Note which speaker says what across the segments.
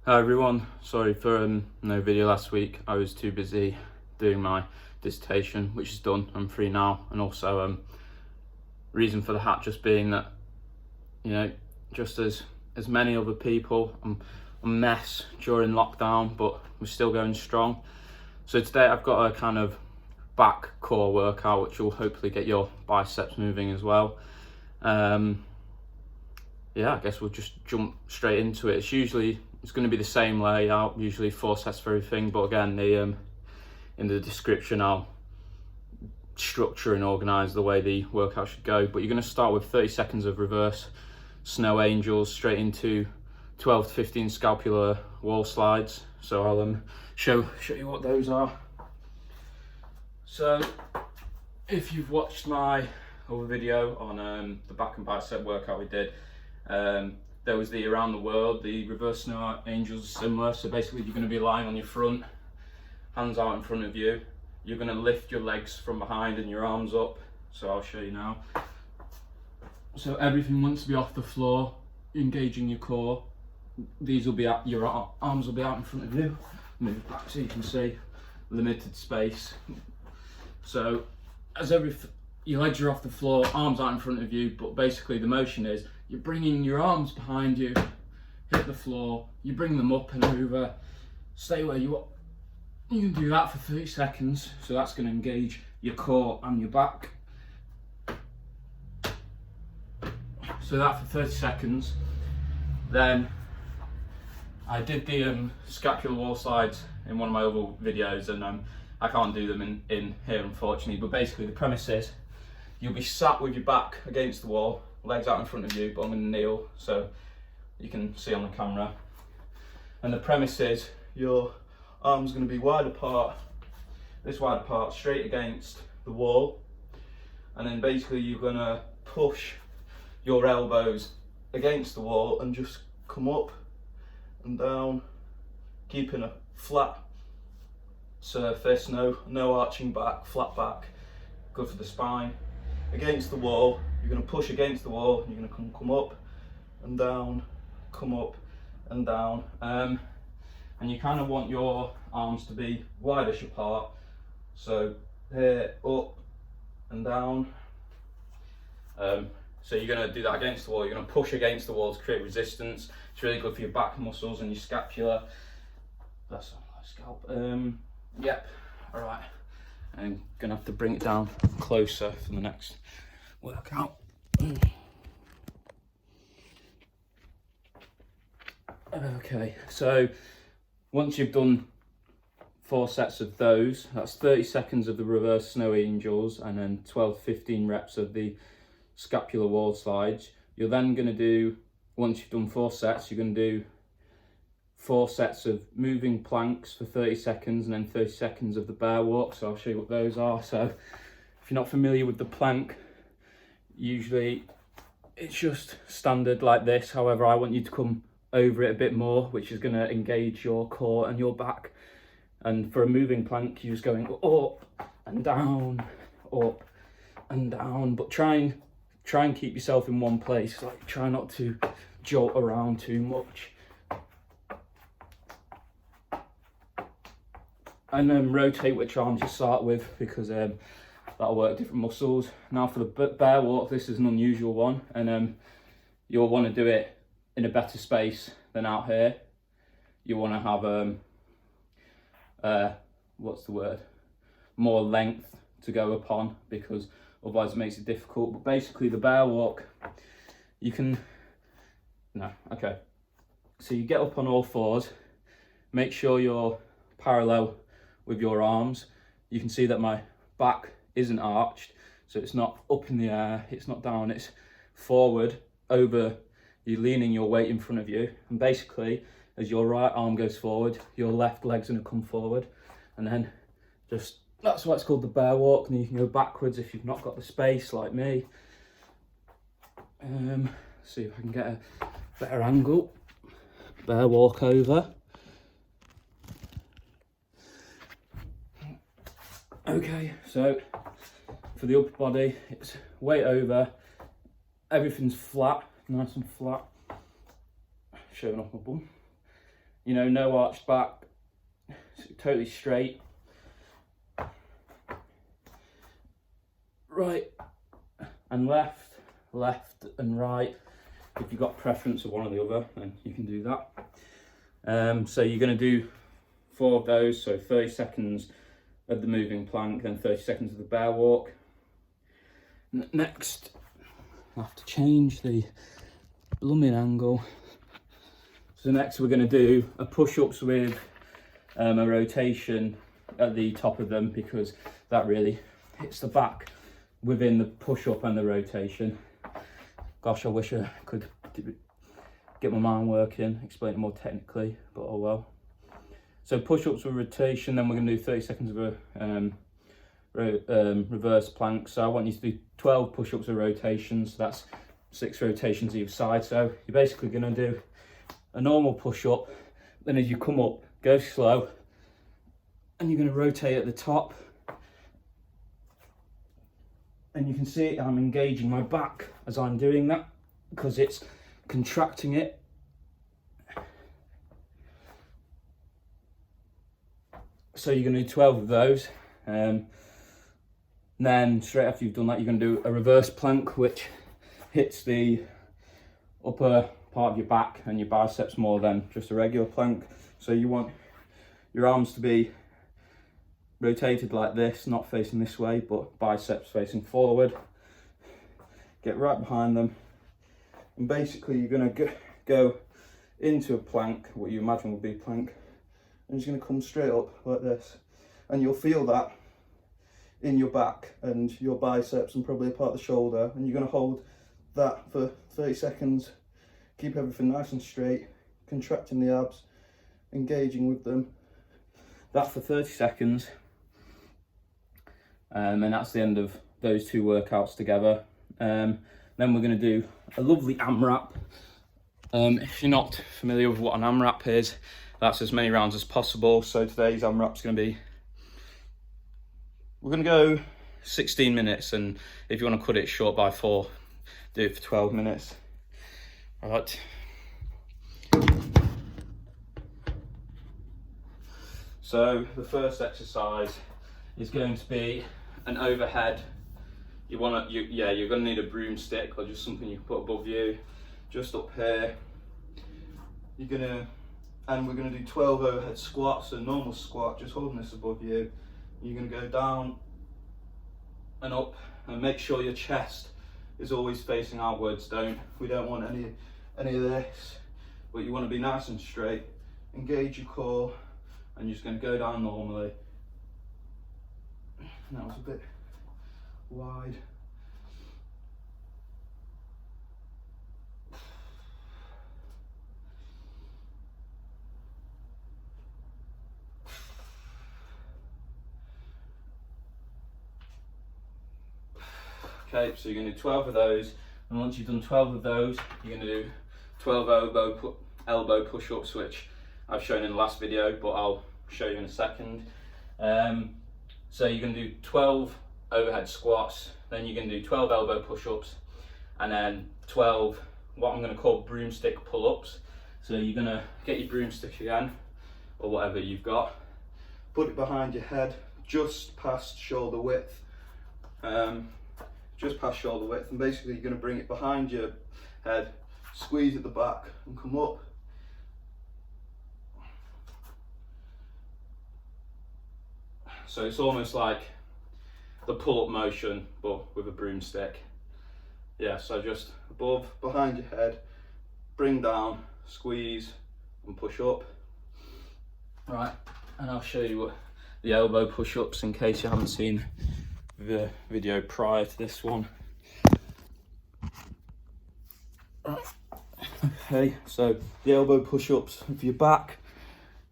Speaker 1: Hi everyone, sorry for no video last week. I was too busy doing my dissertation, which is done. I'm free now, and also reason for the hat just being that, you know, just as many other people, I'm a mess during lockdown, but we're still going strong. So today I've got a kind of back core workout, which will hopefully get your biceps moving as well. Yeah, I guess we'll just jump straight into it. It's going to be the same layout, usually 4 sets for everything, but again, in the description I'll structure and organise the way the workout should go. But you're going to start with 30 seconds of reverse snow angels straight into 12 to 15 scapular wall slides. So I'll show you what those are. So if you've watched my other video on the back and bicep workout we did, there was the around the world. The reverse snow angels are similar. So basically you're going to be lying on your front, hands out in front of you. You're going to lift your legs from behind and your arms up. So I'll show you now. So everything wants to be off the floor, engaging your core. These will be out, your arms will be out in front of you. Move back so you can see, limited space. So as your legs are off the floor, arms out in front of you, but basically the motion is you're bringing your arms behind you, hit the floor, you bring them up and over, stay where you are. You can do that for 30 seconds, so that's going to engage your core and your back. So that for 30 seconds. Then I did the scapular wall slides in one of my other videos, and I can't do them in here unfortunately, but basically the premise is you'll be sat with your back against the wall, legs out in front of you, but I'm going to kneel so you can see on the camera. And the premise is your arms going to be wide apart, this wide apart, straight against the wall. And then basically you're going to push your elbows against the wall and just come up and down, keeping a flat surface, no arching back, flat back, good for the spine. Against the wall, you're going to push against the wall, you're going to come up and down, come up and down, and you kind of want your arms to be wideish apart, so here, up and down. So you're going to do that against the wall, you're going to push against the wall to create resistance. It's really good for your back muscles and your scapula. That's my scalp. Yep, alright. I'm gonna have to bring it down closer for the next workout. Okay, so once you've done 4 sets of those, that's 30 seconds of the reverse snow angels and then 12 to 15 reps of the scapular wall slides. You're then going to do, once you've done 4 sets, you're going to do 4 sets of moving planks for 30 seconds and then 30 seconds of the bear walk. So I'll show you what those are. So if you're not familiar with the plank, usually it's just standard like this. However, I want you to come over it a bit more, which is going to engage your core and your back. And for a moving plank, you're just going up and down, up and down, but try and keep yourself in one place. Like, try not to jolt around too much. And then rotate which arms you start with, because that'll work different muscles. Now for the bear walk, this is an unusual one, and you'll want to do it in a better space than out here. You want to have more length to go upon, because otherwise it makes it difficult. But basically the bear walk, so you get up on all fours, make sure you're parallel with your arms. You can see that my back isn't arched, so it's not up in the air, it's not down, it's forward, over. You're leaning your weight in front of you, and basically as your right arm goes forward, your left leg's going to come forward, and then that's why it's called the bear walk. And you can go backwards if you've not got the space like me. See if I can get a better angle. Bear walk over. Okay, so for the upper body, it's weight over, everything's flat, nice and flat, showing off my bum. you know, no arched back, totally straight. Right and left, left and right. If you've got preference of one or the other, then you can do that. So you're going to do 4 of those, so 30 seconds of the moving plank, then 30 seconds of the bear walk. Next, I have to change the blooming angle. So next we're going to do a push-ups with a rotation at the top of them, because that really hits the back within the push-up and the rotation. Gosh, I wish I could get my mind working, explain it more technically, but oh well. So push-ups with rotation, then we're going to do 30 seconds of a reverse plank. So I want you to do 12 push-ups with rotations, so that's 6 rotations either side. So you're basically going to do a normal push-up, then as you come up, go slow, and you're going to rotate at the top. And you can see I'm engaging my back as I'm doing that, because it's contracting it. So you're going to do 12 of those. Then straight after you've done that, you're going to do a reverse plank, which hits the upper part of your back and your biceps more than just a regular plank. So you want your arms to be rotated like this, not facing this way, but biceps facing forward. Get right behind them, and basically you're going to go into a plank, what you imagine would be a plank, and it's going to come straight up like this, and you'll feel that in your back and your biceps and probably a part of the shoulder, and you're going to hold that for 30 seconds. Keep everything nice and straight, contracting the abs, engaging with them. That for 30 seconds. And that's the end of those 2 workouts together. Then we're going to do a lovely AMRAP. If you're not familiar with what an AMRAP is, that's as many rounds as possible. So today's AMRAP is going to be, we're going to go 16 minutes, and if you want to cut it short by 4, do it for 12 minutes. All right. So the first exercise is going to be an overhead. You're going to need a broomstick or just something you can put above you, just up here. We're going to do 12 overhead squats, a normal squat, just holding this above you. You're going to go down and up, and make sure your chest is always facing outwards. We don't want any of this, but you want to be nice and straight. Engage your core, and you're just going to go down normally. That was a bit wide. Okay, so you're going to do 12 of those, and once you've done 12 of those, you're going to do 12 elbow push-ups, which I've shown in the last video, but I'll show you in a second. So you're going to do 12 overhead squats, then you're going to do 12 elbow push-ups, and then 12 what I'm going to call broomstick pull-ups. So you're going to get your broomstick again, or whatever you've got, put it behind your head, just past shoulder width. Just past shoulder width, and basically you're going to bring it behind your head, squeeze at the back and come up. So it's almost like the pull-up motion, but with a broomstick. Yeah, so just above, behind your head, bring down, squeeze and push up. Right, and I'll show you what the elbow push-ups in case you haven't seen the video prior to this one. Okay, so the elbow push-ups for your back,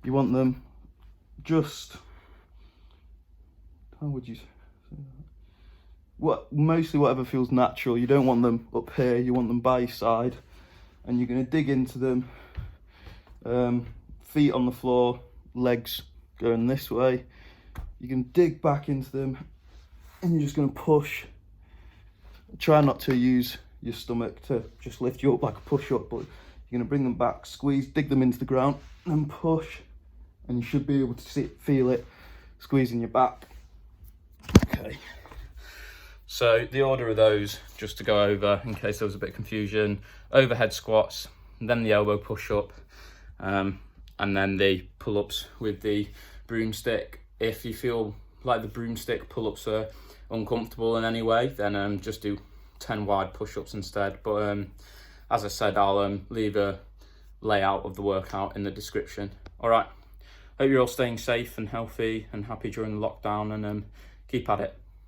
Speaker 1: you want them just, how would you say that? Mostly whatever feels natural. You don't want them up here, you want them by your side, and you're going to dig into them, feet on the floor, legs going this way. You can dig back into them, and you're just going to push. Try not to use your stomach to just lift you up like a push-up, but
Speaker 2: You're going to bring them back, squeeze, dig them into the ground, and push, and you should be able to feel it squeezing your back. Okay. So the order of those, just to go over in case there was a bit of confusion: overhead squats, then the elbow push-up, and then the pull-ups with the broomstick. If you feel like the broomstick pull-ups are uncomfortable in any way, then just do 10 wide push-ups instead. But as I said, I'll leave a layout of the workout in the description. All right, hope you're all staying safe and healthy and happy during the lockdown, and keep at it.